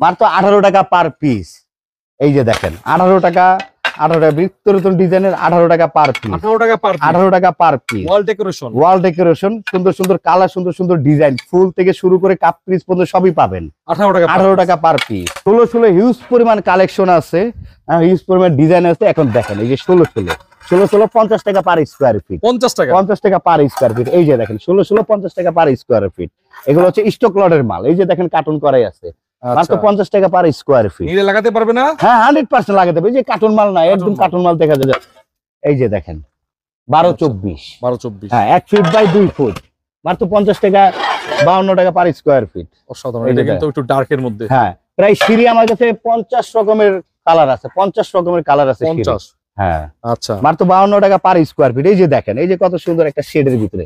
মাত্র 18 টাকা per piece. এই যে দেখেন 18 টাকা, 18 টাকা বৃত্তরতন ডিজাইনের 18 টাকা পার পিস। 18 টাকা পার পিস। ওয়াল ডেকোরেশন সুন্দর সুন্দর কালার, সুন্দর সুন্দর ডিজাইন, ফুল থেকে শুরু করে কাপ পিস পর্যন্ত সবই পাবেন 18 টাকা পার পিস। 16 হিউজ পরিমাণ কালেকশন আছে, হিউজ পরিমাণ ডিজাইন আছে। এখন দেখেন এই যে 16 50 টাকা পার স্কোয়ার ফিট। 50 টাকা পার স্কোয়ার ফিট। এই যে দেখেন 16 50 টাকা পার স্কোয়ার ফিট। এগুলো হচ্ছে স্টক লটের মাল। এই যে দেখেন কার্টুন করাই আছে, মাত্র 50 টাকা পার স্কোয়ার ফিট। নিলে লাগাতে পারবে না? হ্যাঁ 100% লাগাতে পারবে। এই যে কার্টুন মাল না, একদম কার্টুন মাল দেখা যায়। এই যে দেখেন 12-24, হ্যাঁ 1 ফিট বাই 2 ফুট, মাত্র 50 টাকা, 52 টাকা পার স্কোয়ার ফিট। অসাধারণ। এটা কিন্তু একটু ডার্কের মধ্যে। হ্যাঁ প্রায় সিঁড়ি আমার কাছে 50 রকমের কালার আছে, 50 রকমের কালার আছে। 50? হ্যাঁ আচ্ছা, মাত্র 52 টাকা পার স্কোয়ার ফিট। এই যে দেখেন এই যে কত সুন্দর একটা শেডের ভিতরে,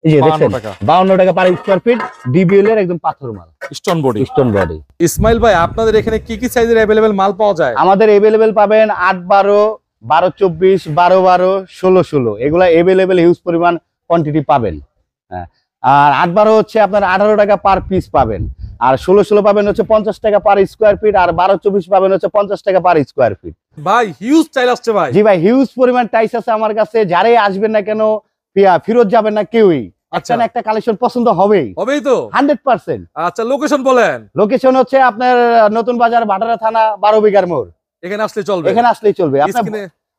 এই যে দেখেন 52 টাকা পার স্কোয়ার ফিট। ডিবিএল এর একদম পাথর মাল, স্টোন বডি। ইসমাইল ভাই আপনাদের এখানে কি কি সাইজের अवेलेबल মাল পাওয়া যায়? আমাদের अवेलेबल পাবেন 8-12, 12-24, 12-12, 16-16, এগুলা अवेलेबल হিউজ পরিমাণ কোয়ান্টিটি পাবেন। হ্যাঁ আর 8-12 হচ্ছে আপনার 18 টাকা পার পিস পাবেন, আর 16-16 পাবেন হচ্ছে 50 টাকা পার স্কোয়ার ফিট, আর 12-24 পাবেন হচ্ছে 50 টাকা পার স্কোয়ার ফিট। ভাই হিউজ টাইল আসছে ভাই। জি ভাই হিউজ পরিমাণ টাইলস আছে আমার কাছে। যারাই আসবেন না কেন ফেরত যাবেন না কেউই। আচ্ছা একটা কালেকশন পছন্দ হবেই তো 100%। আচ্ছা লোকেশন বলেন। লোকেশন হচ্ছে আপনার নতুন বাজার, ভাটারা থানা, 12 বিঘার মোড়। এখানে আসলে চলবে? এখানে আসলেই চলবে। আপনার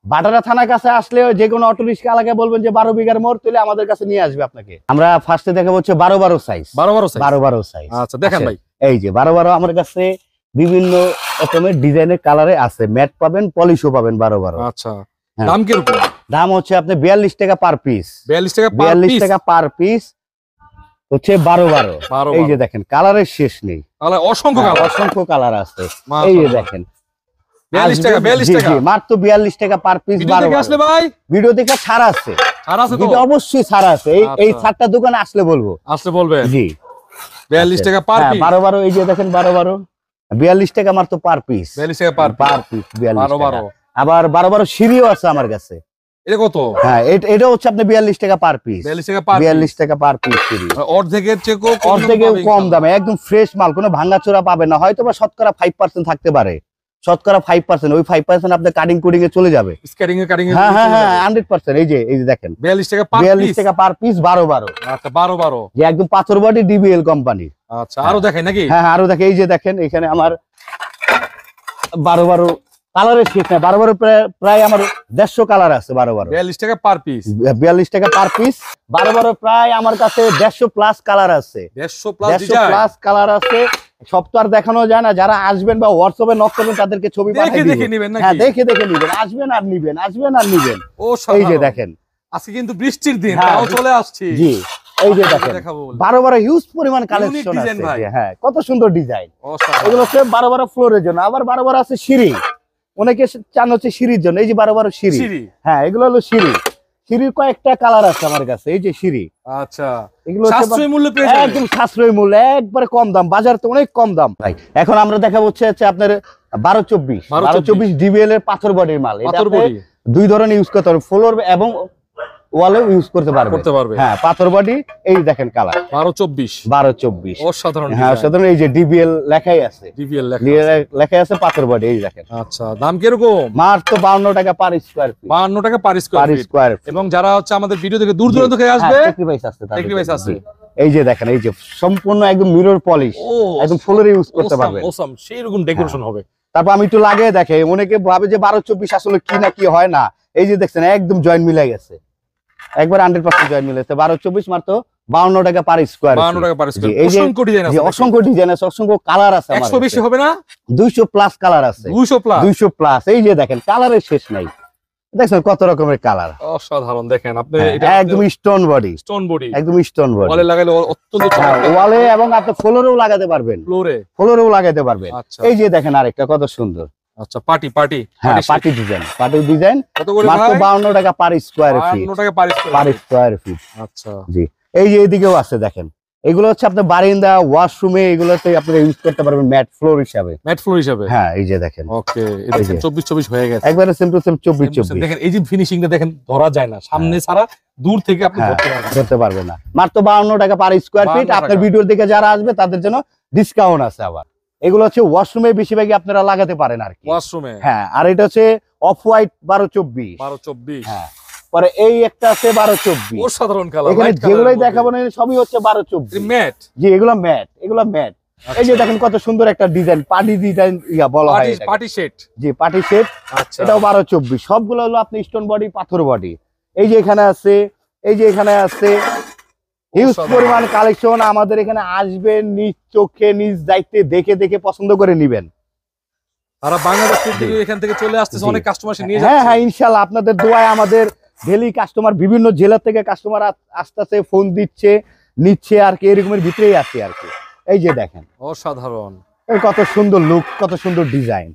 ভাটারা থানার কাছে আসলে যে কোনো অটো রিক্সা এলাকায় বলবেন যে 12 বিঘার মোড়, তুলে আমাদের কাছে নিয়ে আসবে আপনাকে। আমরা ফার্স্টে দেখাবো হচ্ছে 12-12 সাইজ। 12-12 সাইজ। আচ্ছা দেখেন ভাই। এই যে 12-12 আমার কাছে বিভিন্ন রকমের ডিজাইনের কালারে আছে, ম্যাট পাবেন, পলিশও পাবেন 12-12। আচ্ছা দাম কি রকম? দাম হচ্ছে আপনি 42 টাকা পার পিস। 42 টাকা পার পিস হচ্ছে 12-12। এই যে দেখেন কালারের শেষ নেই, অসংখ্য কালার আছে। এই যে দেখেন 42 টাকা মাত্র 42 টাকা পার পিস। ভিডিও দেখে ছাড় আছে, অবশ্যই ছাড় আছে। এই ছাড়টা দোকানে আসলে বলবেন। জি 42 টাকা পার পিস। 12-12 এই যে দেখেন 12-12 42 টাকা মাত্র পার পিস। 42 টাকা পার পিস 12-12। আবার 12-12 সিঁড়িও আছে আমার কাছে। এটা কত? হ্যাঁ এটা হচ্ছে আপনি 42 টাকা পার পিস। 42 টাকা পার পিস সিঁড়ি। অর্ধেকের কম দামে একদম ফ্রেশ মাল, কোনো ভাঙাচোরা পাবে না। হয়তো বা শতকরা 5% থাকতে পারে, শতকরা 5%। ওই 5% আপনার কাটিং কোডিং এ চলে যাবে। হ্যাঁ 100%। এই যে দেখেন 42 টাকা পার পিস 12-12। আচ্ছা 12-12 যে একদম পাথর বডি ডিবিএল কোম্পানি। আচ্ছা আরো দেখেন নাকি? হ্যাঁ আরো দেখেন। এই যে দেখেন এখানে আমার 12-12 কালারের শেষ নাই। 12-12 প্রায় আমার 150 কালার আছে। 12-12 42 টাকা পার পিস। 42 টাকা পার পিস। 12-12 প্রায় আমার কাছে 150 প্লাস কালার আছে। 150 প্লাস কালার আছে। সব তো আর দেখানো যায় না। যারা আসবেন বা হোয়াটসঅ্যাপে নক করবেন তাদেরকে ছবি পাঠিয়ে দিবেন। হ্যাঁ দেখে নিবেন, আসবেন আর নিবেন। এই যে দেখেন আজকে কিন্তু বৃষ্টির দিন, তাও চলে আসছি। জি এই যে দেখেন 12-12 হিউজ পরিমাণ কালেকশন আছে। হ্যাঁ কত সুন্দর ডিজাইন। এগুলো হচ্ছে 12-12 ফ্লোরের জন্য। আবার 12-12 আছে সিঁড়ি, অনেকে চান হচ্ছে সিঁড়ির জন্য। এই যে 12-12 সিঁড়ি। হ্যাঁ এগুলো হলো সিঁড়ি। সিঁড়ির কয়েকটা কালার আছে আমার কাছে। এই যে সিঁড়ি। আচ্ছা এগুলো সাশ্রয়ী মূল্যে পেয়ে যাবেন। একদম সাশ্রয়ী মূল্য, একবারে কম দাম, বাজার তো অনেক কম দাম ভাই। এখন আমরা দেখাবো হচ্ছে আপনার 12-24 ডিবিএল এর পাথর বডির মাল। এটা দুই ধরনের ইউজ করতে পারবেন, ফ্লোর এবং ওয়ালেও ইউজ করতে পারবে। হ্যাঁ পাথর বডি। এই দেখেন কালার 12-24 অসাধারণ। হ্যাঁ অসাধারণ। এই যে ডিবিএল লেখাই আছে, লেখাই আছে পাথর বডি। এই দেখেন। আচ্ছা দাম কিরকম? মাত্র 52 টাকা পার স্কয়ার ফিট। 52 টাকা পার স্কয়ার ফিট। এবং যারা হচ্ছে আমাদের ভিডিও দেখে দূর দূরান্ত থেকে আসবে, স্যাক্রিফাইস আছে। এই যে দেখেন এই যে সম্পূর্ণ একদম মিরর পলিশ, একদম ফ্লোরে ইউজ করতে পারবেন। অসাম সেই রকম ডেকোরেশন হবে। তারপর আমি একটু লাগিয়ে দেখে, অনেকে ভাবে যে 12-24 আসলে কি না কি হয় না। এই যে দেখছেন একদম জয়েন্ট মিলাই গেছে, একবার 100% জয়েন্ট মিলেছে। 12-24 মাত্র 52 টাকা পার স্কয়ার। 52 টাকা পার স্কয়ার। অসংখ্য ডিজাইন আছে, অসংখ্য ডিজাইন আছে, অসংখ্য কালার আছে। 100 বেশি হবে না? 200 প্লাস কালার আছে। 200 প্লাস। এই যে দেখেন কালারের শেষ নাই। দেখছেন কত রকমের কালার। অসাধারণ। দেখেন আপনি এটা একদম স্টোন বডি, একদম স্টোন বডি। ওয়ালে লাগালে অত্যন্ত ওয়ালে এবং আপনি ফ্লোরেও লাগাতে পারবেন। ফ্লোরেও লাগাতে পারবেন। এই যে দেখেন আরেকটা কত সুন্দর। আচ্ছা পার্টি। হ্যাঁ পার্টি ডিজাইন। কত করে মাত্র 52 টাকা পার স্কয়ার ফিট। 52 টাকা পার স্কয়ার ফিট। আচ্ছা জি এই যে এদিকেও আছে দেখেন। এগুলো হচ্ছে আপনার বারান্দা, ওয়াশরুমে এগুলোতে আপনি ইউজ করতে পারবেন ম্যাট ফ্লোর হিসাবে। হ্যাঁ এই যে দেখেন। ওকে এটা 24 হয়ে গেছে। একবারে সিম্পল 24 দেখেন এই যে ফিনিশিংটা দেখেন, ধরা যায় না সামনে ছাড়া, দূর থেকে আপনি ধরতে পারবেন না। মাত্র 52 টাকা পার স্কয়ার ফিট। আপনার ভিডিও দেখে যারা আসবে তাদের জন্য ডিসকাউন্ট আছে। আবার এগুলো হচ্ছে ওয়াশরুমে বেশিরভাগই আপনারা লাগাতে পারেন আর কি। ওয়াশরুমে, হ্যাঁ। আর এটা হচ্ছে অফ হোয়াইট 12-24। 12-24। হ্যাঁ। পরে এই একটা আছে 12-24। অসাধারণ কালার। এখানে যেগুলোই দেখাবো না সবই হচ্ছে 12-24। ম্যাট। জি, এগুলো ম্যাট, এগুলো ম্যাট। এই যে দেখেন কত সুন্দর একটা ডিজাইন, পার্টি ডিজাইন বলা হয় এটাকে। Party set. জি, পার্টি সেট। আচ্ছা, এটাও 12-24। সবগুলো হলো আপনি স্টোন বডি, পাথর বডি। এই যে এখানে আছে, এই যে এখানে আছে, হিউজ পরিমাণ কালেকশন। আমাদের এখানে আসবেন, নিজ চোখে নিজ দায়িত্বে দেখে দেখে পছন্দ করে নেবেন। আর বাংলাদেশ থেকে এখান থেকে চলে আসতেছে, অনেক কাস্টমার এসে নিয়ে হ্যাঁ যাচ্ছে। হ্যাঁ, ইনশাআল্লাহ আপনাদের দোয়ায় আমাদের ডেইলি কাস্টমার, বিভিন্ন জেলা থেকে কাস্টমার আসতেছে, ফোন দিচ্ছে, নিচ্ছে আর কি, এরকমের ভিতরেই আছে আর কি। এই যে দেখেন অসাধারণ, এই কত সুন্দর লুক, কত সুন্দর ডিজাইন।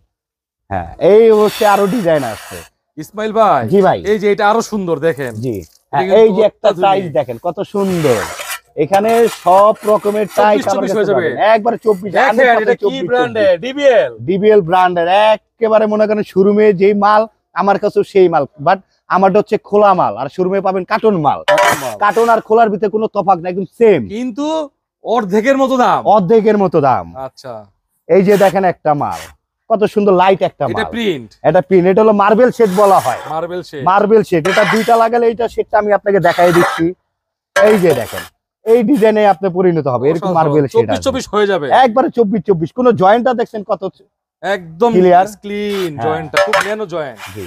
হ্যাঁ, এই হচ্ছে আরো ডিজাইন আছে। ইসমাইল ভাই। জি ভাই। এই যে এটা আরো সুন্দর দেখেন। জি হ্যাঁ, এই যে একটা টাইস দেখেন কত সুন্দর। এখানে সব রকমের টাইস আমার কাছে পাবেন একবারে 24। দেখেন এটা কি ব্র্যান্ডের? ডিবিএল। ডিবিএল ব্র্যান্ডের একেবারে মনে করেন শোরুমে যেই মাল আমার কাছে সেই মাল, বাট আমারটা হচ্ছে খোলা মাল, আর শোরুমে পাবেন কার্টন মাল। কার্টন আর খোলার ভিতরে কোনো তফাৎ নাই, একদম সেম, কিন্তু অর্ধেকের মতো দাম। অর্ধেকের মতো দাম। আচ্ছা, এই যে দেখেন একটা মাল, কত সুন্দর লাইট একটা এটা মাল। প্রিন্ট। এটা প্রিন্ট, এটা হলো মার্বেল শেড বলা হয়। Marble shade. মার্বেল শেড, এটা দুইটা লাগালে এইটা শেডটা আমি আপনাকে দেখাই দিচ্ছি। এই যে দেখেন, এই ডিজাইনে আপনি পরিণত হবে, এরকম মার্বেল শেড 24 হয়ে যাবে একবারে 24। কোন জয়েন্টটা দেখছেন কত একদম ক্লিয়ার, ক্লিন, জয়েন্টটা খুব ন্যানো জয়েন্ট। জি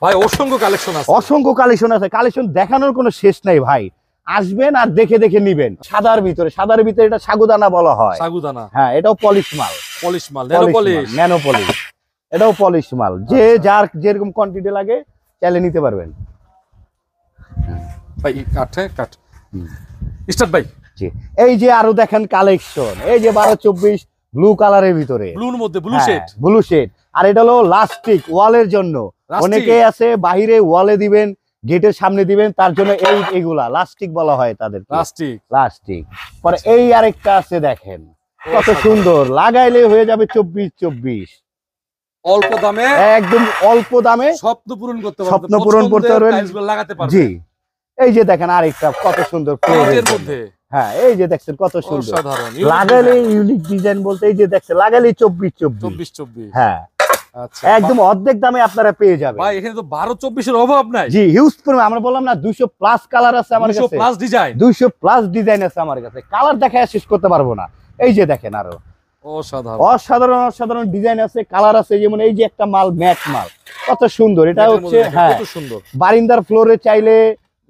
ভাই অসংখ্য কালেকশন আছে, অসংখ্য কালেকশন আছে। কালেকশন দেখানোর কোনো শেষ নাই ভাই। আসবেন আর দেখে দেখে নিবেন। সাদার ভিতরে, সাদার ভিতরে এটা সাগুদানা বলা হয়। সাগুদানা। হ্যাঁ, এটাও পলিশ মাল, পলিশ মাল, ন্যানো পলিশ। ন্যানো পলিশ, এটাও পলিশ মাল। যে যার যেরকম কোয়ান্টিটি লাগে চাইলে নিতে পারবেন। ভাই কাট স্টার্ট ভাই। জি, এই যে আরো দেখেন কালেকশন, এই যে 12-24 ব্লু কালারের ভিতরে, ব্লুর মধ্যে ব্লু শেড। Blue shade. আর এটা হলো লাস্টিক ওয়ালের জন্য। অনেকে আছে বাহিরে ওয়ালে দিবেন, গেটের সামনে দিবেন, তার জন্য এইগুলা লাস্টিক বলা হয় তাদের। লাস্টিক। পরে এই আরেকটা আছে দেখেন কত সুন্দর, লাগাইলে হয়ে যাবে 24-24। অল্প দামে, একদম অল্প দামে স্বপ্ন পূরণ করতে পারবেন, স্বপ্ন পূরণ করতে পারবেন, লাগাতে পারবেন। জি, এই যে দেখেন আরেকটা কত সুন্দর প্রিন্টের মধ্যে। হ্যাঁ, এই যে দেখছেন কত সুন্দর অসাধারণ। লাগাইলে ইউনিক ডিজাইন বলতে এই যে দেখছেন লাগাইলে 24-24। হ্যাঁ, আচ্ছা, একদম অর্ধেক দামে আপনারা পেয়ে যাবেন ভাই। এখানে তো 12-24 এর অভাব নাই। জি, হিউজ পরিমাণ। আমরা বললাম না 200 প্লাস কালার আছে আমার কাছে, 200 প্লাস ডিজাইন, 200 প্লাস ডিজাইন আছে আমার কাছে। কালার দেখায় শেষ করতে পারবো না। এই যে দেখেন আরো অসাধারণ অসাধারণ অসাধারণ ডিজাইন আছে, কালার আছে। যেমন এই যে একটা মাল, ম্যাট মাল, কত সুন্দর। এটা হচ্ছে হ্যাঁ, কত সুন্দর। বারিন্দার ফ্লোরে চাইলে,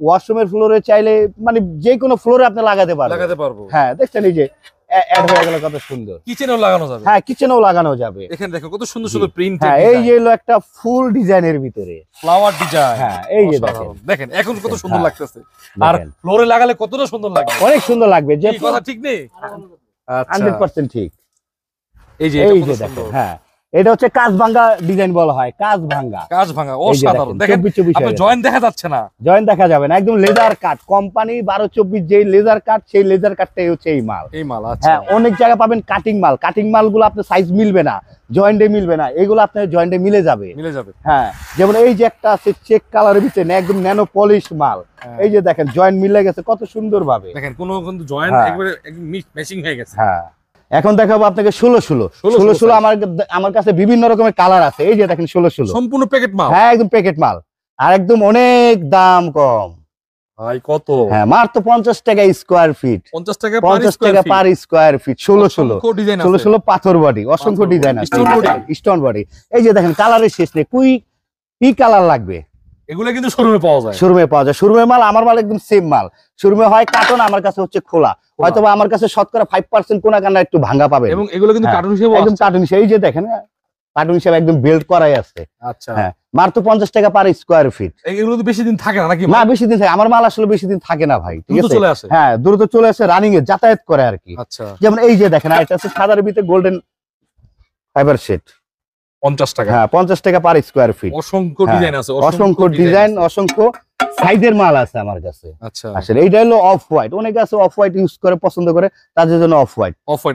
ওয়াশরুমের ফ্লোরে চাইলে, মানে যে কোনো ফ্লোরে আপনি লাগাতে পারবো। হ্যাঁ, দেখছেন এই যে অ্যাড হয়ে গেল, কত সুন্দর। কিচেনেও লাগানো যাবে। হ্যাঁ, কিচেনেও লাগানো যাবে। এখানে দেখো কত সুন্দর সুন্দর প্রিন্ট। হ্যাঁ, এই যে হলো একটা ফুল ডিজাইনের ভিতরে ফ্লাওয়ার ডিজাইন। হ্যাঁ, এই যে দেখেন এখন কত সুন্দর লাগতেছে, আর ফ্লোরে লাগালে কতটা সুন্দর লাগবে, অনেক সুন্দর লাগবে। যে কথা ঠিক নেই, 100% ঠিক। এই যে দেখেন, হ্যাঁ, এটা হচ্ছে কাজ ভাঙা ডিজাইন বলা হয়, কাজ ভাঙা। অসাধারণ। দেখেন আপনার জয়েন্ট দেখা যাচ্ছে না, জয়েন্ট দেখা যাবে না, একদম লেজার কাট কোম্পানি 12-24 যেই লেজার কাট, সেই লেজার কাটটাই হচ্ছে এই মাল। আচ্ছা। হ্যাঁ, অনেক জায়গায় পাবেন কাটিং মাল। কাটিং মালগুলো আপনার সাইজ মিলবে না, জয়েন্টে মিলবে না, এগুলো আপনার জয়েন্টে মিলে যাবে। হ্যাঁ, যেমন এই যে একটা আছে চেক কালারের ভিতরে একদম ন্যানো পলিশ মাল। এই যে দেখেন জয়েন্ট মিলে গেছে কত সুন্দর ভাবে। দেখেন কোনো কিন্তু জয়েন্ট একবারে ম্যাচিং হয়ে গেছে। হ্যাঁ, এখন দেখাবো আপনাকে 16 আমার কাছে বিভিন্ন রকমের কালার আছে। এই যে দেখেন 16 সম্পূর্ণ প্যাকেট মাল। হ্যাঁ, একদম প্যাকেট মাল, আর একদম অনেক দাম কম ভাই। কত? হ্যাঁ, মাত্র 50 টাকা স্কয়ার ফিট। 50 টাকা পার স্কয়ার ফিট। 16 পাথর বডি, অসংখ্য ডিজাইন আছে, স্টোন বডি। এই যে দেখেন কালারের শেষ নেই, কি কালার লাগবে এগুলো কিন্তু শোরুমে পাওয়া যায়। শোরুমে মাল, আমার মাল একদম সেম মাল। শোরুমে হয় কার্টন, আমার কাছে হচ্ছে খোলা। হয়তো আমার কাছে শতকরা 5% কোনা কান্না একটু ভাঙা পাবে, এবং এগুলো কিন্তু কার্টন হিসেবে, একদম কার্টন হিসেবে। এই যে দেখেন কার্টন হিসেবে একদম বেল্ট করাই আছে। আচ্ছা, হ্যাঁ, মাত্র 50 টাকা পার স্কয়ার ফিট। এগুলো তো বেশি দিন থাকে না নাকি? না, বেশি দিন থাকে আমার মাল, আসলে বেশি দিন থাকে না ভাই। ঠিক আছে, চলে আসে। হ্যাঁ, দ্রুত চলে আসে, রানিং এ যাতায়াত করে আর কি। আচ্ছা, যেমন এই যে দেখেন এটা আছে সাদার ভিতরে গোল্ডেন ফাইবার শেড, 50 টাকা। হ্যাঁ, 50 টাকা পার স্কয়ার ফিট। অসংখ্য ডিজাইন আছে, অসংখ্য ডিজাইন, অসংখ্য সাইজের মাল আছে আমার কাছে। আচ্ছা, আসলে এইটা হলো অফ হোয়াইট। অনেকে আছে অফ হোয়াইট ইউজ করে, পছন্দ করে, তাদের জন্য অফ হোয়াইট।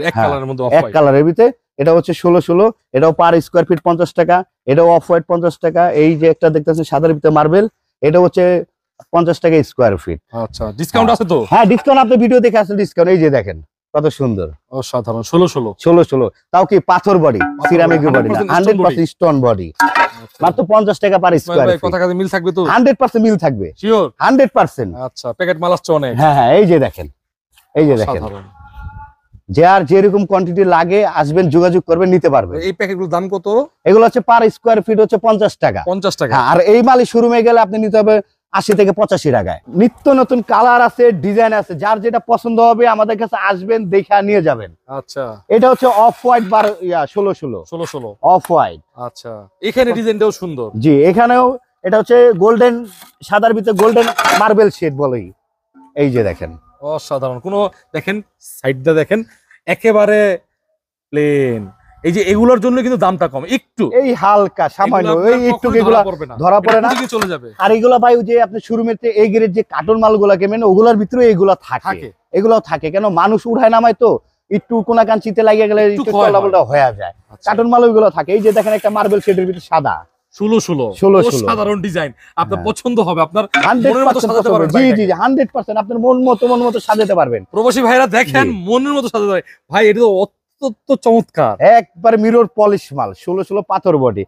এক কালারের মধ্যে, এক কালারের ভিতরে। এটা হচ্ছে 16, এটাও পার স্কয়ার ফিট 50 টাকা। এটাও অফ হোয়াইট 50 টাকা। এই যে একটা দেখতেছেন সাদার ভিতরে মার্বেল, এটা হচ্ছে 50 টাকা স্কয়ার ফিট। আচ্ছা, ডিসকাউন্ট আছে তো? হ্যাঁ, ডিসকাউন্ট আপনি ভিডিও দেখে আসলে ডিসকাউন্ট। এই যে দেখেন কত সুন্দর, অসাধারণ। 16 16 তাও কি পাথর বডি, সিরামিক বডি না, 100% স্টোন বডি, মাত্র 50 টাকা পার স্কয়ার ফিট। কথা কাজে মিল থাকবে তো? 100% মিল থাকবে, শিওর 100%। আচ্ছা, প্যাকেট মাল আসছে অনেক। হ্যাঁ হ্যাঁ, এই যে দেখেন, এই যে দেখেন, যে আর যেরকম কোয়ান্টিটি লাগে আসবেন, যোগাযোগ করবেন, নিতে পারবেন। এই প্যাকেটগুলোর দাম কত? এগুলো হচ্ছে পার স্কয়ার ফিট হচ্ছে 50 টাকা। 50 টাকা। আর এই মালই শোরুমে গেলে আপনি নিতে হবে 80 থেকে 85 টাকায়। নিত্য নতুন কালার আছে, ডিজাইন আছে, যার যেটা পছন্দ হবে আমাদের কাছে আসবেন, দেখা নিয়ে যাবেন। আচ্ছা, এটা হচ্ছে অফ হোয়াইট 16 অফ হোয়াইট। আচ্ছা, এখানে ডিজাইনটাও সুন্দর। জি, এখানেও এটা হচ্ছে গোল্ডেন, সাদার ভিতরে গোল্ডেন মার্বেল শেড বলেই। এই যে দেখেন, অসাধারণ। কোনো দেখেন সাইডটা দেখেন একেবারে প্লেন। এই যে এগুলোর জন্য কিন্তু দামটা কম একটু, এই হালকা সামান্য, এই একটু এগুলা ধরা পড়ে না, চলে যাবে। আর এগুলা ভাই যে আপনি শুরুমেতে এই গ্রেড যে কার্টন মালগুলা কেনেন, ওগুলার ভিতরে এগুলা থাকে, এগুলাও থাকে। কেন মানুষ উঠায় নামায় তো, একটু কোনা কাঞ্চিতে লাগিয়ে গেলে একটু চলাবলটা হয়ে যায়। কার্টন মাল ওইগুলো থাকে। এই যে দেখেন একটা মার্বেল শেডের ভিতরে সাদা 16 সাধারণ ডিজাইন, আপনার পছন্দ হবে, আপনার মনের মতো সাজাতে পারবেন। জি জি 100% আপনার মন মতো সাজাতে পারবেন। প্রবাসী ভাইরা দেখেন মনের মতো সাজাতে পারে। ভাই এটা তো অত্যন্ত চমৎকার, একবার মিরর পলিশ মাল, 16 পাথর বডি।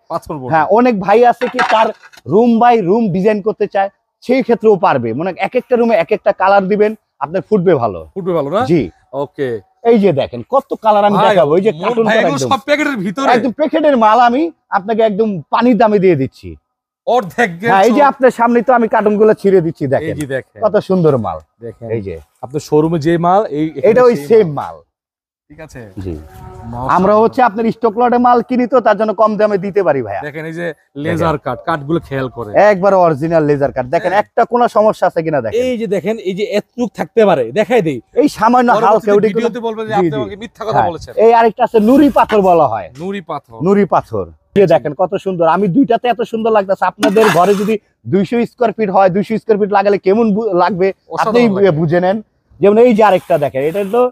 হ্যাঁ, অনেক ভাই আছে কি তার রুম বাই রুম ডিজাইন করতে চায়, সেই ক্ষেত্রেও পারবে। মনে এক একটা রুমে এক একটা কালার দিবেন, আপনার ফুটবে ভালো না? জি, ওকে। এই যে দেখেন কত কালার আমি দেখাবো। এই যে কার্টুন সব প্যাকেটের ভিতরে, একদম প্যাকেটের মাল আমি আপনাকে একদম পানির দামে দিয়ে দিচ্ছি অর্ধেক। হ্যাঁ, এই যে আপনার সামনে তো আমি কার্টুন গুলো ছিঁড়ে দিচ্ছি, দেখেন কত সুন্দর মাল। দেখেন এই যে আপনার শোরুমে যে মাল, এটা ওই সেম মাল। ঠিক আছে, জি। আমরা হচ্ছে আপনার স্টক লটে মাল কিনি তো, তার জন্য কম দামে দিতে পারি ভাইয়া। দেখেন এই যে লেজার কাট গুলো খেয়াল করে, একবার অরিজিনাল লেজার কাট। দেখেন একটা কোনো সমস্যা আছে কিনা দেখেন। এই যে দেখেন, এই যে এতটুক থাকতে পারে, দেখাই দেই। এই সামান্য হালকা ভিডিওতে বলবেন যে আপনি আমাকে মিথ্যা কথা বলেছেন। এই আরেকটা আছে নুরি পাথর বলা হয়, নুরি পাথর। এই দেখেন কত সুন্দর। আমি দুইটাতে এত সুন্দর লাগতেছে। আপনাদের ঘরে যদি 200 স্কয়ার ফিট হয়, 200 স্কয়ার ফিট লাগালে কেমন লাগবে আপনি বুঝে নেন। যেমন এই যে আরেকটা দেখেন, এটা তো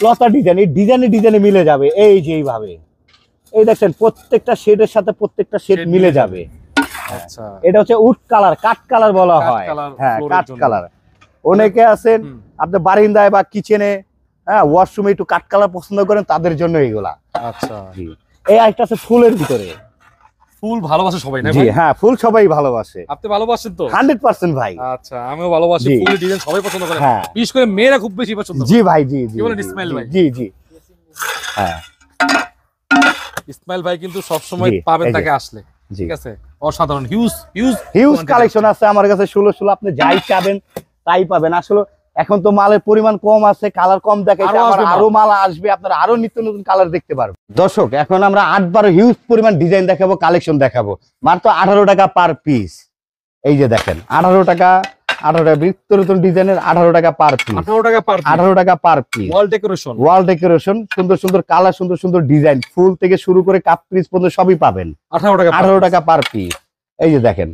লতা ডিজাইন, এই ডিজাইনে মিলে যাবে। এই যে এইভাবে, এই দেখেন প্রত্যেকটা শেডের সাথে প্রত্যেকটা শেড মিলে যাবে। আচ্ছা, এটা হচ্ছে উড কালার, কাঠ কালার বলা হয়। হ্যাঁ, কাঠ কালার। অনেকে আছেন আপনার বারিন্দায় বা কিচেনে, হ্যাঁ, ওয়াশরুমে একটু কাঠ কালার পছন্দ করেন, তাদের জন্য এইগুলা। আচ্ছা, জি। এই আরেকটা আছে ফুলের ভিতরে। ফুল ভালোবাসে সবাই না? জি হ্যাঁ, ফুল সবাই ভালোবাসে। আপনি ভালোবাসেন তো? 100% ভাই। আচ্ছা, আমিও ভালোবাসি। ফুলের ডিজাইন সবাই পছন্দ করে, বিশেষ করে মেয়েরা খুব বেশি পছন্দ করে। জি ভাই, জি জি। কি বলেন ইসমাইল ভাই? জি জি। হ্যাঁ, ইসমাইল ভাই কিন্তু সব সময় পাবেন তাকে আসলে। ঠিক আছে, অসাধারণ হিউজ কালেকশন আছে আমার কাছে। 16 আপনি যাই চাবেন তাই পাবেন। আসলে এখন তো মালের পরিমাণ কম আছে, কালার কম দেখাইছে, আরো মাল আসবে, আপনারা আরো নিত্য নতুন কালার দেখতে পারবেন। দর্শক, এখন আমরা 8-12 হিউজ পরিমাণ ডিজাইন দেখাবো, কালেকশন দেখাবো, মাত্র 18 টাকা পার পিস। এই যে দেখেন 18 টাকা নিত্য নতুন ডিজাইনের 18 টাকা পার পিস। 18 টাকা পার পিস। ওয়াল ডেকোরেশন সুন্দর সুন্দর কালার, সুন্দর সুন্দর ডিজাইন, ফুল থেকে শুরু করে কাপ পিস পর্যন্ত সবই পাবেন 18 টাকা পার পিস। এই যে দেখেন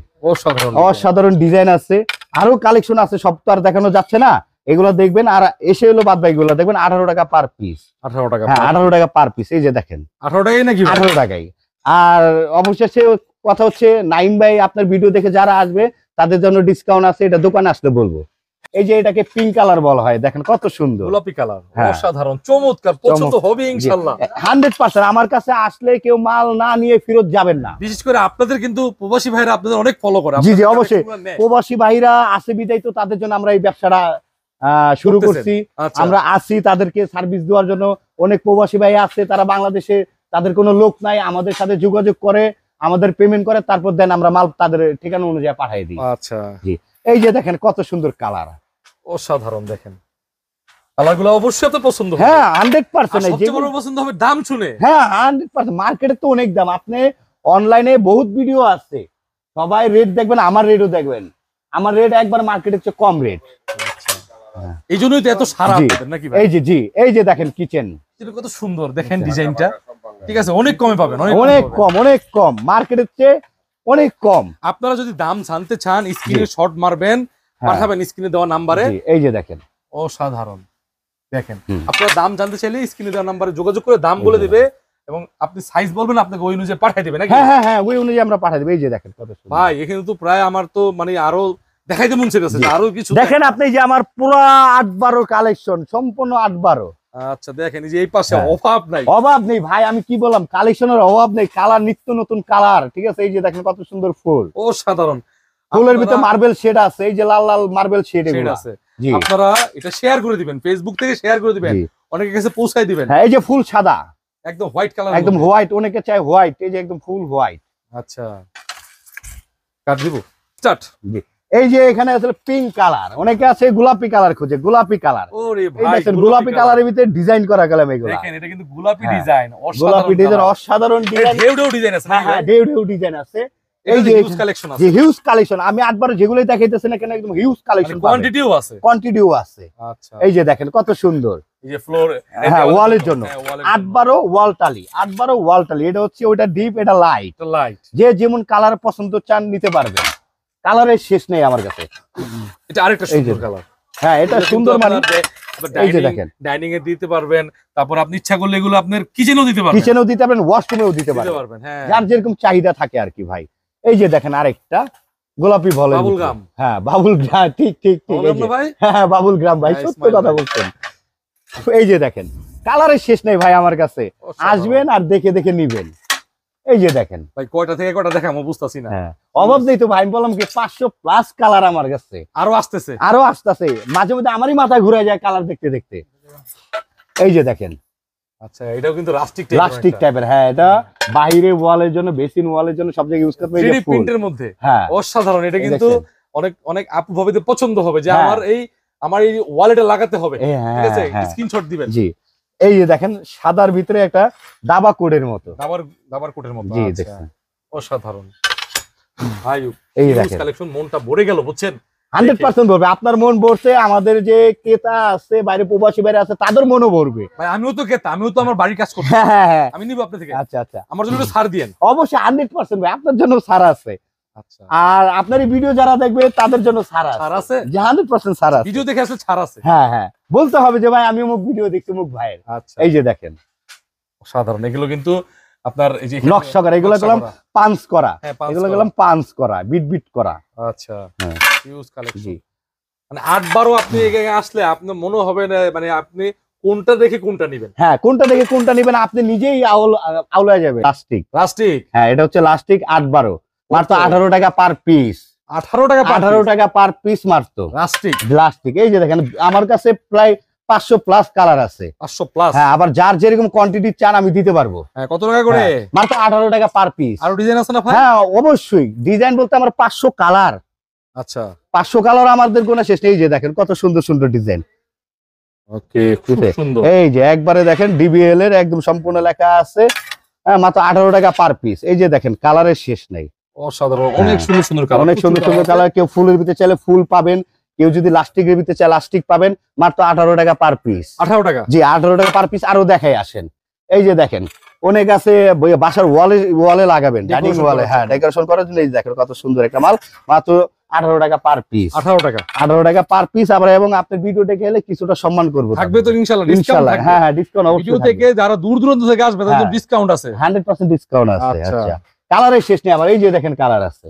অসাধারণ ডিজাইন আছে, আরো কালেকশন আছে, সব তো আর দেখানো যাচ্ছে না। এগুলো দেখবেন আর এসে হলো বাদ বাকিগুলো দেখবেন। 18 টাকা পার পিস। 18 টাকা, হ্যাঁ 18 টাকা পার পিস। এই যে দেখেন 18 টাকাই নাকি? 18 টাকাই। আর অবশেষে কথা হচ্ছে, নাইম ভাই আপনার ভিডিও দেখে যারা আসবে তাদের জন্য ডিসকাউন্ট আছে, এটা দোকানে আসলে বলবো। এই যে এটাকে পিঙ্ক কালার বলা হয়, দেখেন কত সুন্দর গোলাপি কালার, অসাধারণ চমৎকার, পছন্দ হবে ইনশাআল্লাহ। 100% আমার কাছে আসলে কেউ মাল না নিয়ে ফেরত যাবেন না। বিশেষ করে আপনাদের কিন্তু প্রবাসী ভাইরা আপনাদের অনেক ফলো করে। জি জি, অবশ্যই প্রবাসী ভাইরা আছে বিদায় তো তাদের জন্য আমরা এই ব্যবসাটা শুরু করছি। আমরা আসি তাদেরকে সার্ভিস দেওয়ার জন্য। অনেক প্রবাসী ভাই আছে, তারা বাংলাদেশে, তাদের কোনো লোক নাই, আমাদের সাথে যোগাযোগ করে, আমাদের পেমেন্ট করে, তারপর দেন আমরা মাল তাদের ঠিকানা অনুযায়ী পাঠিয়ে দিই। আচ্ছা, জি। এই যে দেখেন কত সুন্দর কালার, অসাধারণ। দেখেন কালারগুলো অবশ্যই আপনার পছন্দ হবে। হ্যাঁ 100%। সবচেয়ে বড় পছন্দ হবে দাম শুনে। হ্যাঁ 100%। মার্কেটে তো অনেক দাম, আপনি অনলাইনে বহুত ভিডিও আছে, সবাই রেট দেখবেন, আমার রেটও দেখবেন। আমার রেট একবার মার্কেটের চেয়ে কম রেট। এই জন্যই তো এত সারা নাকি ভাই? এই যে জি, এই যে দেখেন কিচেন কত সুন্দর, দেখেন ডিজাইনটা। ঠিক আছে, অনেক কমে পাবেন, অনেক কম, মার্কেটের চেয়ে অনেক কম। আপনারা যদি দাম জানতে চান, স্ক্রিনে শর্ট মারবেন, পাঠাবেন স্ক্রিনে দেওয়া নাম্বারে। এই যে দেখেন অসাধারণ। দেখেন আপনারা দাম জানতে চাইলে স্ক্রিনে দেওয়া নাম্বারে যোগাযোগ করে দাম বলে দিবে, এবং আপনি সাইজ বলবেন, আপনাকে ওই অনুযায়ী পাঠিয়ে দিবেন। হ্যাঁ হ্যাঁ, ওই অনুযায়ী আমরা পাঠিয়ে দেব। এই যে দেখেন কত সুন্দর ভাই, এখানে তো প্রায় আমার তো মানে আরো দেখাইতে মন চাইতেছে, আরো কিছু দেখেন আপনি। যে আমার পুরো 8-12 কালেকশন, সম্পূর্ণ 8-12। আচ্ছা দেখেন এই যে এই পাশে হ্যাঁ। অভাব নাই ভাই, আমি কি বললাম, কালেকশনের অভাব নেই, কালার নিত্য নতুন কালার, ঠিক আছে। এই যে দেখেন কত সুন্দর ফুল, অসাধারণ। ফুলের ভিতরে মার্বেল শেড আছে, এই যে লাল লাল মার্বেল শেড এগুলো আছে। জি, আপনারা এটা শেয়ার করে দিবেন, ফেসবুক থেকে শেয়ার করে দিবেন, অনেকের কাছে পৌঁছায় দিবেন। হ্যাঁ, এই যে ফুল সাদা, একদম হোয়াইট কালার, একদম হোয়াইট, অনেকে চায় হোয়াইট, এই যে একদম ফুল হোয়াইট। আচ্ছা কাট দিব, স্টার্ট। জি, এই যে এখানে আসলে পিঙ্ক কালার, অনেকে আছে গোলাপি কালার খোঁজে, গোলাপি কালার। ওরে ভাই, গোলাপি কালারের ভিতরে ডিজাইন করা গেলাম এগুলো, দেখেন এটা কিন্তু গোলাপি ডিজাইন, গোলাপি ডিজাইন, অসাধারণ ডিজাইন, ঢেউ ঢেউ ডিজাইন আছে। হ্যাঁ, ঢেউ ঢেউ ডিজাইন আছে। এই যে হিউজ কালেকশন আছে, যে হিউজ কালেকশন, আমি আটবার যেগুলোই দেখাইতেছি না কেন, একদম হিউজ কালেকশন, কোয়ান্টিটিও আছে, কোয়ান্টিটিও আছে। আচ্ছা এই যে দেখেন কত সুন্দর, এই যে ফ্লোর, হ্যাঁ, ওয়ালের জন্য 8-12 ওয়াল টালি, 8-12 ওয়াল টালি। এটা হচ্ছে ওটা ডিপ, এটা লাইট, যে যেমন কালার পছন্দ চান নিতে পারবেন, কালারের শেষ নেই আমার কাছে। এটা আরেকটা সুন্দর কালার, হ্যাঁ, এটা সুন্দর, মানে এই যে দেখেন ডাইনিং এ দিতে পারবেন, তারপর আপনি ইচ্ছা করলে এগুলো আপনার কিচেনেও দিতে পারবেন, কিচেনেও দিতে পারবেন, ওয়াশরুমেও দিতে পারবেন, হ্যাঁ, যার যেরকম চাহিদা থাকে আর কি ভাই। এই যে দেখেন আরেকটা গোলাপি বলে, বাবুল গাম, হ্যাঁ বাবুল গ্রাম, ঠিক ঠিক ঠিক, হ্যাঁ বাবুল গ্রাম ভাই, সত্য কথা বলছেন। এই যে দেখেন কালারের শেষ নেই ভাই আমার কাছে, আসবেন আর দেখে দেখে নিবেন। এই যে দেখেন ভাই, কয়টা থেকে কয়টা দেখামো বুঝতাছি না, হ্যাঁ, অভাব নেই তো ভাই, আমি বললাম কি 500+ কালার আমার কাছে, আরো আসতেছে, আরো আসতেছে, মাঝে মধ্যে আমারই মাথা ঘুরে যায় কালার দেখতে দেখতে। এই যে দেখেন, আচ্ছা এটাও কিন্তু প্লাস্টিক টাইপের, হ্যাঁ, এটা বাইরে ওয়ালের জন্য, বেসিন ওয়ালের জন্য সব জায়গায় ইউজ করতে পারবে, 3D প্রিন্টের মধ্যে, হ্যাঁ, অসাধারণ। এটা কিন্তু অনেক অনেক আপু ভাবিতে পছন্দ হবে যে আমার এই ওয়ালেটে লাগাতে হবে, ঠিক আছে, স্ক্রিনশট দিবেন। জি, এই যে দেখেন সাদার ভিতরে একটা দাবা কোডের মতো, দাবার কোটের মতো, জি আচ্ছা দেখেন, অসাধারণ ভাই। এই দেখেন কালেকশন, মনটা ভরে গেল বুঝছেন, 100% ভরবে। আপনার মন ভরছে, আমাদের যে ক্রেতা আছে বাইরে, প্রবাসী বাইরে আছে, তাদের মনও ভরবে ভাই। আমিও তো ক্রেতা, আমিও তো আমার বাড়ির কাজ করছি, হ্যাঁ, আমি নিব আপনার থেকে। আচ্ছা আচ্ছা, আমার জন্য ছাড় দিয়েন অবশ্যই 100% ভাই, আপনার জন্য ছাড় আছে। আচ্ছা, আর আপনার এই ভিডিও যারা দেখবে তাদের জন্য ছাড় আছে, 100% ছাড় আছে, ভিডিও দেখে আসলে ছাড় আছে, হ্যাঁ হ্যাঁ, বলতে হবে যে ভাই আমি অমুক ভিডিও দেখছি অমুক ভাইয়ের। আচ্ছা, এই যে দেখেন সাধারণ এগুলো কিন্তু আপনার এই যে নকশা করা, এগুলো গেলাম পাঞ্চ করা, এগুলো গেলাম পাঞ্চ করা, বিট বিট করা। আচ্ছা, হিউজ কালেকশন, মানে 8-12 আপনি এখানে আসলে আপনার মনে হবে না, মানে আপনি কোনটা দেখে কোনটা নেবেন, হ্যাঁ, কোনটা দেখে কোনটা নেবেন আপনি নিজেই আউলা যাবে। লাস্টিক, হ্যাঁ, এটা হচ্ছে লাস্টিক 8-12, মাত্র 18 টাকা পার পিস, 18 টাকা পার পিস মাত্র লাস্টিক। এই যে দেখেন আমার কাছে প্রায় 500+ কালার আছে, 500+, হ্যাঁ, আবার যার যেরকম কোয়ান্টিটি চান আমি দিতে পারবো। হ্যাঁ, কত টাকা করে? মাত্র 18 টাকা পার পিস। আর ডিজাইন আছে না ভাই? হ্যাঁ, অবশ্যই ডিজাইন বলতে আমার 500 কালার। আচ্ছা, 500 কালার আমাদের কোনো শেষ নেই। এই যে দেখেন কত সুন্দর সুন্দর ডিজাইন, ওকে, খুব সুন্দর। এই যে একবারে দেখেন ডিবিএল এর একদম সম্পূর্ণ লেখা আছে, হ্যাঁ, মাত্র 18 টাকা পার পিস। এই যে দেখেন কালারের শেষ নাই, অসাধারণ, অনেক সুন্দর সুন্দর কালার, অনেক সুন্দর সুন্দর কালার। কেউ ফুলের ভিতরে চাইলে ফুল পাবেন, কেউ যদি লাস্টিকের ভিতরে চায় লাস্টিক পাবেন, মাত্র 18 টাকা পার পিস। 18 টাকা, জি, 18 টাকা পার পিস। আরো দেখাই আসেন, এই যে দেখেন অনেক আছে বাসার ওয়ালে লাগাবেন, ডাইনিং ওয়ালে, হ্যাঁ, ডেকোরেশন করার জন্য। এই দেখেন কত সুন্দর একটা মাল, মাত্র 18 টাকা পার পিস। 18 টাকা পার পিস। আবার এবং আপনার ভিডিও দেখে এলে কিছুটা সম্মান করবো, থাকবে তো ইনশাআল্লাহ, ইনশাআল্লাহ, হ্যাঁ হ্যাঁ, ডিসকাউন্ট অবশ্যই। ভিডিও থেকে যারা দূর দূরান্ত থেকে আসবে তাদের জন্য ডিসকাউন্ট আছে, 100% ডিসকাউন্ট আছে। আচ্ছা, কালারের শেষ নেই আমার। এই যে দেখেন কালার আছে,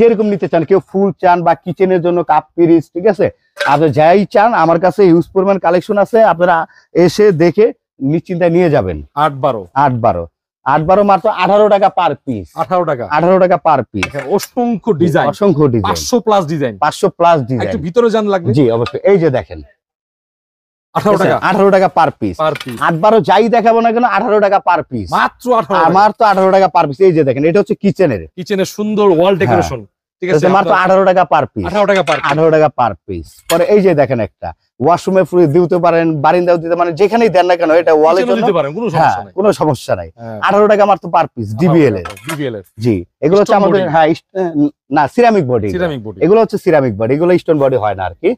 যেরকম নিতে চান, কেউ ফুল চান বা কিচেনের জন্য কাপ পিরিচ, ঠিক আছে, আপনি যাই চান আমার কাছে ইউজ পরিমাণ কালেকশন আছে, আপনারা এসে দেখে নিশ্চিন্তায় নিয়ে যাবেন। 8-12 মাত্র 18 টাকা পার পিস। 18 টাকা পার পিস। অসংখ্য ডিজাইন, 500+ ডিজাইন, 500+ ডিজাইন। একটু ভিতরে জান লাগবে, জি অবশ্যই। এই যে দেখেন 18 টাকা পার পিস। 8-12 যাই দেখাবো না কেন 18 টাকা পার পিস, মাত্র 18। আমার তো 18 টাকা পার পিস। এই যে দেখেন এটা হচ্ছে কিচেনের সুন্দর ওয়াল ডেকোরেশন, ঠিক আছে, মাত্র 18 টাকা পার পিস। 18 টাকা পার পিস। পরে এই যে দেখেন একটা ওয়াশরুমে ফুল দিতে পারেন, বারিন্দাও দিতে পারেন, যেখানেই দেন না কেন এটা ওয়ালের জন্য দিতে পারেন, কোনো সমস্যা নাই। 18 টাকা মাত্র পার পিস, ডিবিএল এর। জি, এগুলো হচ্ছে আমাদের, হ্যাঁ, না, সিরামিক বডি, এগুলো হচ্ছে সিরামিক বডি, এগুলো স্টোন বডি হয় না আর কি।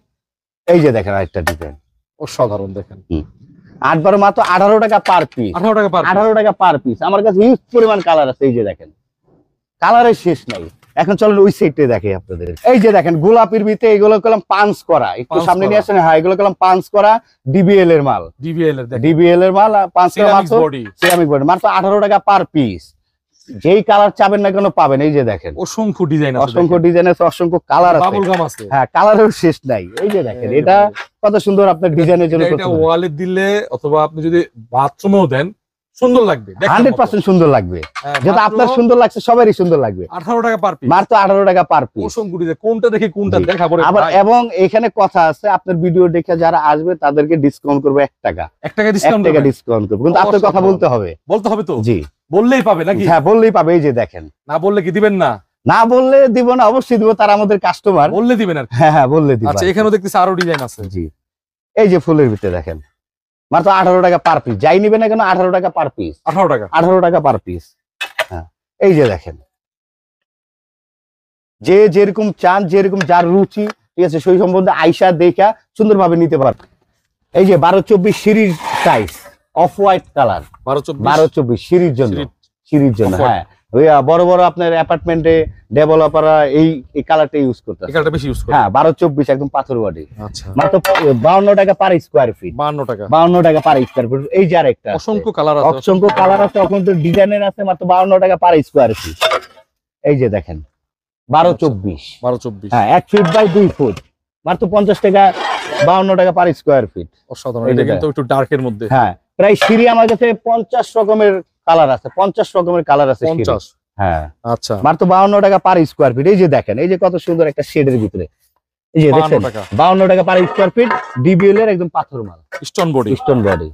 এই যে দেখেন আরেকটা ডিজাইন, অসাধারণ। দেখেন 8-12 মাত্র 18 টাকা পার পিস। 18 টাকা পার পিস। আমার কাছে হিউজ পরিমাণ কালার আছে। এই যে দেখেন কালারের শেষ নাই। এখন চলেন ওই সাইডে দেখে আপনাদের। এই যে দেখেন গোলাপির ভিতরে এগুলো কলম পাঞ্চ করা, একটু সামনে নিয়ে আসেন, হ্যাঁ, এগুলো কলম পাঞ্চ করা ডিবিএল এর মাল, ডিবিএল এর মাল, পাঞ্চ করা মাত্র সিরামিক বডি, মাত্র 18 টাকা পার পিস। যেই কালার চাবেন না কেন পাবেন। এই যে দেখেন অসংখ্য ডিজাইন আছে, অসংখ্য ডিজাইন আছে, অসংখ্য কালার আছে, বাবল গাম আছে। হ্যাঁ কালারের শেষ নাই। এই যে দেখেন এটা কত সুন্দর আপনার ডিজাইনের জন্য, এটা ওয়ালে দিলে অথবা আপনি যদি বাথরুমেও দেন সুন্দর লাগবে, 100% সুন্দর লাগবে। যেটা আপনার সুন্দর লাগছে সবারই সুন্দর লাগবে। 18 টাকা পার পিস, মাত্র 18 টাকা পার পিস। অসংখ্য ডিজাইন, কোনটা দেখি কোনটা দেখাবো রে আবার ভাই। এবং এখানে কথা আছে, আপনার ভিডিও দেখে যারা আসবে তাদেরকে ডিসকাউন্ট করবে 1 টাকা, 1 টাকা ডিসকাউন্ট 1 টাকা ডিসকাউন্ট করবে, কিন্তু আপনার কথা বলতে হবে। বলতে হবে তো, জি বললেই পাবে নাকি? হ্যাঁ বললেই পাবে। এই যে দেখেন, না বললে কি দিবেন না? না বললে দিব না, অবশ্যই দিব, তারা আমাদের কাস্টমার। বললে দিবেন আর কি। হ্যাঁ হ্যাঁ বললে দিব। আচ্ছা এখানেও দেখতেছি আরো ডিজাইন আছে। জি এই যে ফুলের ভিতরে দেখেন মাত্র 18 টাকা পার পিস, যাই নিবে না কেন 18 টাকা পার পিস, 18 টাকা 18 টাকা পার পিস। হ্যাঁ এই যে দেখেন, যে যেরকম চান, যেরকম যার রুচি, ঠিক আছে, সেই সম্বন্ধে আইসা দেখা সুন্দরভাবে নিতে পারবে। এই যে 12-24 series size, off white colour, 12-24 series জন্য, সিরিজ জন্য। হ্যাঁ ওই বড় বড় আপনার অ্যাপার্টমেন্টে ডেভেলপাররা এই কালারটা ইউজ করতে, এই কালারটা বেশি ইউজ করে। হ্যাঁ 12-24 একদম পাথর বডি। আচ্ছা মাত্র 52 টাকা পার স্কয়ার ফিট, 52 টাকা, 52 টাকা পার স্কয়ার ফিট। এই যে আরেকটা আছে, অসংখ্য কালার আছে, অসংখ্য কালার আছে, অসংখ্য ডিজাইনের আছে, মাত্র 52 টাকা পার স্কয়ার ফিট। এই যে দেখেন 12-24, 12-24, হ্যাঁ 1 ফিট বাই 2 ফুট, মাত্র 50 টাকা, 52 টাকা পার স্কয়ার ফিট। অসাধারণ। এটা কিন্তু একটু ডার্কের মধ্যে। হ্যাঁ প্রায় সিঁড়ি আমার কাছে 50 রকমের কালার আছে, 50 রকমের কালার আছে সিঁড়ি। 50, হ্যাঁ আচ্ছা মাত্র 52 টাকা পার স্কয়ার ফিট। এই যে দেখেন, এই যে কত সুন্দর একটা শেডের ভিতরে, এই যে দেখেন 52 টাকা, 52 টাকা পার স্কয়ার ফিট, ডিবিএল এর একদম পাথর মাল, স্টোন বডি। Stone body.